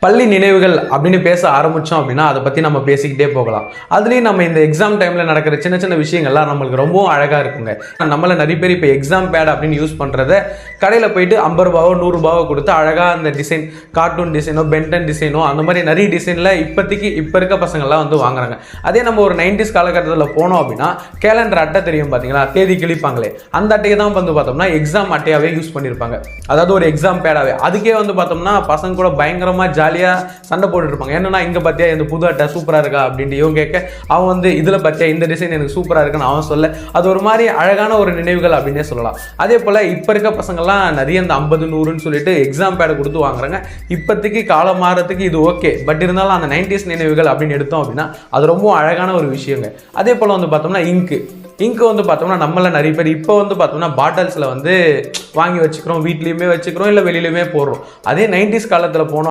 பள்ளி நினைவுகள் அப்படின்னு பேச ஆரம்பித்தோம் அப்படின்னா அதை பற்றி நம்ம பேசிக்கிட்டே போகலாம். அதுலேயும் நம்ம இந்த எக்ஸாம் டைமில் நடக்கிற சின்ன சின்ன விஷயங்கள்லாம் நம்மளுக்கு ரொம்பவும் அழகாக இருக்குங்க. நம்மள நிறைய பேர் இப்போ எக்ஸாம் பேட் அப்படின்னு யூஸ் பண்ணுறத கடையில் போயிட்டு 50 ரூபாவோ 100 ரூபாவோ கொடுத்து அழகாக அந்த டிசைன், கார்ட்டூன் டிசைனோ பென்டன் டிசைனோ அந்த மாதிரி நிறைய டிசைனில் இப்போதைக்கு இப்போ இருக்க பசங்கள்லாம் வந்து வாங்குறாங்க. அதே நம்ம ஒரு 90s காலகட்டத்தில் போனோம் அப்படின்னா கேலண்டர் அட்டை தெரியும் பார்த்தீங்களா, தேதி கிழிப்பாங்களே, அந்த அட்டையை தான் வந்து பார்த்தோம்னா எக்ஸாம் அட்டையாகவே யூஸ் பண்ணியிருப்பாங்க. அதாவது ஒரு எக்ஸாம் பேடாகவே. அதுக்கே வந்து பார்த்தோம்னா பசங்க கூட பயங்கரமாக ஜாலியாக சண்டை போட்டுட்டு இருப்பாங்க. என்னன்னா இங்கே பார்த்தியா இந்த புது அட்டை சூப்பராக இருக்கா அப்படின்ட்டு இவங்க கேட்க, அவன் வந்து இதில் பார்த்தியா இந்த டிசைன் எனக்கு சூப்பராக இருக்குன்னு அவன் சொல்ல, அது ஒரு மாதிரி அழகான ஒரு நினைவுகள் அப்படின்னே சொல்லலாம். அதே போல் இப்போ இருக்க பசங்கள்லாம் நிறைய இந்த 50 100ன்னு சொல்லிட்டு எக்ஸாம் பேடை கொடுத்து வாங்குறாங்க. இப்போதைக்கு காலம் மாறத்துக்கு இது ஓகே, பட் இருந்தாலும் அந்த 90s நினைவுகள் அப்படின்னு எடுத்தோம் அப்படின்னா அது ரொம்ப அழகான ஒரு விஷயங்க. அதே போல் வந்து பார்த்தோம்னா இங்கு வந்து பார்த்தோம்னா நம்மள நிறைய பேர் இப்போ வந்து பார்த்தோம்னா பாட்டில்ஸில் வந்து வாங்கி வச்சுக்கிறோம், வீட்லேயுமே வச்சுக்கிறோம், இல்லை வெளியிலுமே போடுறோம். அதே 90s காலத்தில் போனோம்